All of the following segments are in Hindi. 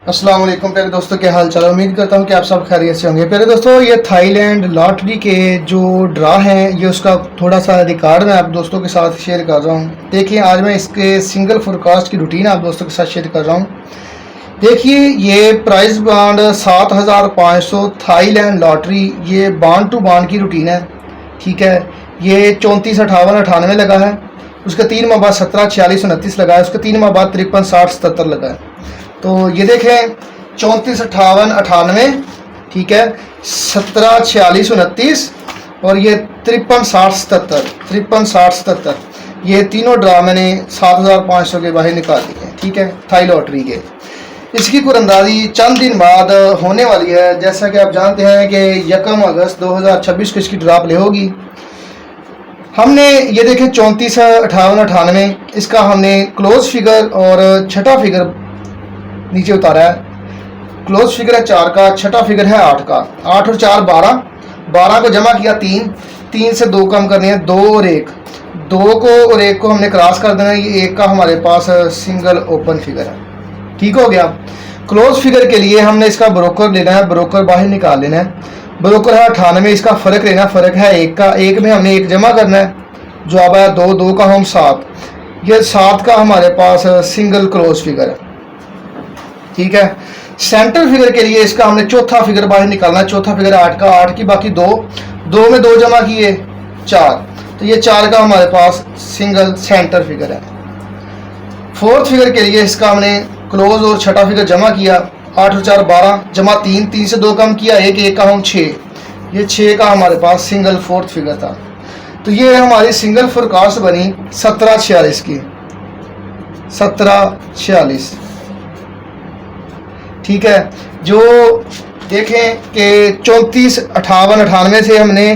अस्सलाम वालेकुम प्यारे दोस्तों, क्या हाल चाल। उम्मीद करता हूँ कि आप सब खैरियत से होंगे। प्यारे दोस्तों, ये थाईलैंड लॉटरी के जो ड्रा हैं, ये उसका थोड़ा सा रिकॉर्ड मैं आप दोस्तों के साथ शेयर कर रहा हूँ। देखिए, आज मैं इसके सिंगल फोरकास्ट की रूटीन आप दोस्तों के साथ शेयर कर रहा हूँ। देखिए, ये प्राइस बाउंड 7500 थाईलैंड लॉटरी, ये बाउंड टू बाउंड की रूटीन है। ठीक है, ये 34, 58, 98 लगा है। उसका 3 माह बाद 17, 46, 29 लगा है। उसका 3 माह बाद 53, 60, 77 लगा है। तो ये देखें, 34, 58, 98, ठीक है, 17, 46, 29 और ये 53, 60, 77, 53, 60, 77, ये तीनों ड्रा मैंने 7500 के बाहर निकाल दिए हैं। ठीक है, थाई लॉटरी के। इसकी कुरंदाजी चंद दिन बाद होने वाली है। जैसा कि आप जानते हैं कि 1 अगस्त 2026 को इसकी ड्रा प्ले होगी। हमने ये देखें 34, 58, 98, इसका हमने क्लोज फिगर और छठा फिगर नीचे उतारा है। क्लोज फिगर है 4 का, छठा फिगर है 8 का। 8 और 4 12, 12 को जमा किया 3, 3 से 2 कम करने हैं 2 और 1, 2 को और 1 को हमने क्रॉस कर देना है। ये 1 का हमारे पास सिंगल ओपन फिगर है। ठीक हो गया। क्लोज फिगर के लिए हमने इसका ब्रोकर लेना है, ब्रोकर बाहर निकाल लेना है। ब्रोकर है 98, इसका फ़र्क लेना, फ़र्क है 1 का। 1 में हमने 1 जमा करना है, जो अब आया 2, 2 का हम 7, ये 7 का हमारे पास सिंगल क्लोज फिगर है। ठीक है, सेंटर फिगर के लिए इसका हमने चौथा फिगर बाहर निकालना है। चौथा फिगर 8 का, 8 की बाकी 2, 2 में 2 जमा किए 4, तो ये 4 का हमारे पास सिंगल सेंटर फिगर है। फोर्थ फिगर के लिए इसका हमने क्लोज और छठा फिगर जमा किया। 8 और 4 12, जमा 3, 3 से 2 कम किया 1, 1 का हम 6, ये 6 का हमारे पास सिंगल फोर्थ फिगर था। तो ये हमारी सिंगल फोरकास्ट बनी 1746 की, 1746। ठीक है, जो देखें कि 34, 58, 98 से हमने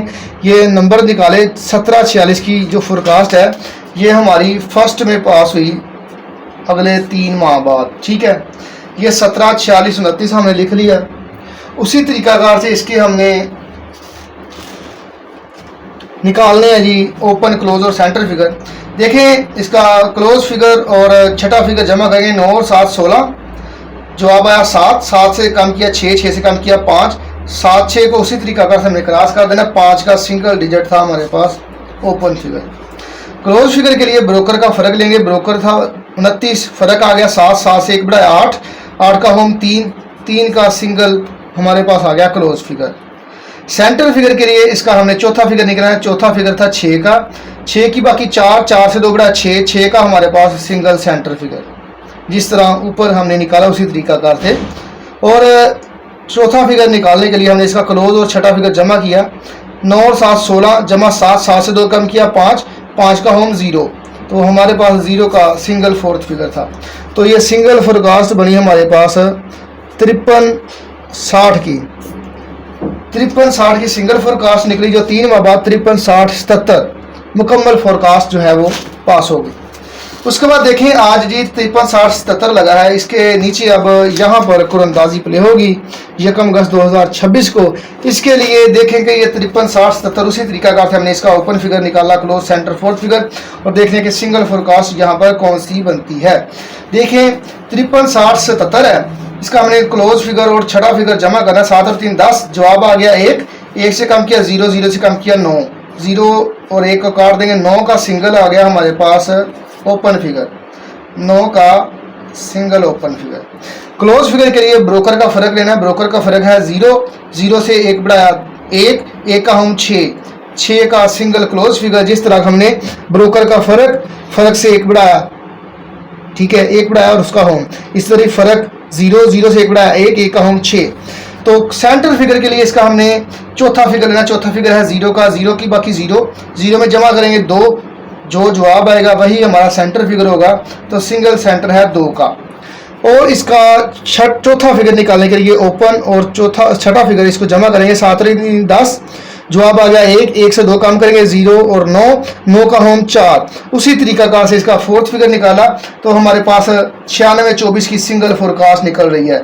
ये नंबर निकाले। 1746 की जो फोरकास्ट है, ये हमारी फर्स्ट में पास हुई अगले 3 माह बाद। ठीक है, ये 17, 46, 29 हमने लिख लिया। उसी तरीकाकार से इसके हमने निकालने हैं जी ओपन, क्लोज और सेंटर फिगर। देखें, इसका क्लोज फिगर और छठा फिगर जमा करेंगे 9 और 7 16, जवाब आया 7, 7 से कम किया 6, 6 से कम किया 5, 7, 6 को उसी तरीका से हमने क्रॉस कर देना। 5 का सिंगल डिजिट था हमारे पास ओपन फिगर। क्लोज फिगर के लिए ब्रोकर का फ़र्क लेंगे। ब्रोकर था 29, फ़र्क आ गया 7, 7 से 1 बढ़ाया 8, 8 का होम 3, 3 का सिंगल हमारे पास आ गया क्लोज फिगर। सेंटर फिगर के लिए इसका हमने चौथा फिगर निकाला है। चौथा फिगर था 6 का, 6 की बाकी 4, 4 से 2 बढ़ाया 6, 6 का हमारे पास सिंगल सेंटर फिगर। जिस तरह ऊपर हमने निकाला उसी तरीकाकार से। और चौथा फिगर निकालने के लिए हमने इसका क्लोज और छठा फिगर जमा किया। 9 और 7 16, जमा 7, 7 से 2 कम किया 5, 5 का होम 0, तो हमारे पास 0 का सिंगल फोर्थ फिगर था। तो ये सिंगल फोरकास्ट बनी हमारे पास 53, 60 की, 53, 60 की सिंगल फोरकास्ट निकली, जो 3 माह बाद 53, 60, 77 मुकम्मल फोरकास्ट जो है वो पास हो गई। उसके बाद देखें, आज जी 53, 60, 77 लगा है। इसके नीचे अब यहाँ पर कुरंदाजी प्ले होगी 1 अगस्त 2026 को। इसके लिए देखें कि ये 53, 60, 77 उसी तरीका का हमने इसका ओपन फिगर निकाला, क्लोज, सेंटर, फोर्थ फिगर, और देखने कि सिंगल फोरकास्ट यहाँ पर कौन सी बनती है। देखें, 53, 60, 77 है। इसका हमने क्लोज फिगर और छठा फिगर जमा करना। 7 और 3 10, जवाब आ गया 1, 1 से कम किया 0, 0 से कम किया 9, 0 और 1 को काट देंगे। 9 का सिंगल आ गया हमारे पास ओपन फिगर, 9 का single open figure. Close figure के लिए ब्रोकर का फ़र्क लेना है। ब्रोकर का फ़र्क है 0, 0 से 1 बढ़ाया 1, 1 का हम 6, 6 का सिंगल क्लोज फिगर। जिस तरह हमने ब्रोकर का फ़र्क से 1 बढ़ाया, ठीक है, 1 बढ़ाया और उसका होम, इस तरह फ़र्क 0, 0 से 1 बढ़ाया 1, 1 का होम 6। तो सेंटर फिगर के लिए इसका हमने चौथा फिगर लेना। चौथा फिगर है 0 का, 0 की बाकी 0, 0 में जमा करेंगे 2, जो जवाब आएगा वही हमारा सेंटर फिगर होगा। तो सिंगल सेंटर है 2 का। और इसका चौथा फिगर निकालने के लिए ओपन और छठा फिगर इसको जमा करेंगे। 7 और 3 10, जवाब आ गया 1, 1 से 2 कम करेंगे 0 और 9, 9 का होम 4। उसी तरीका से इसका फोर्थ फिगर निकाला, तो हमारे पास 96, 24 की सिंगल फोरकास्ट निकल रही है।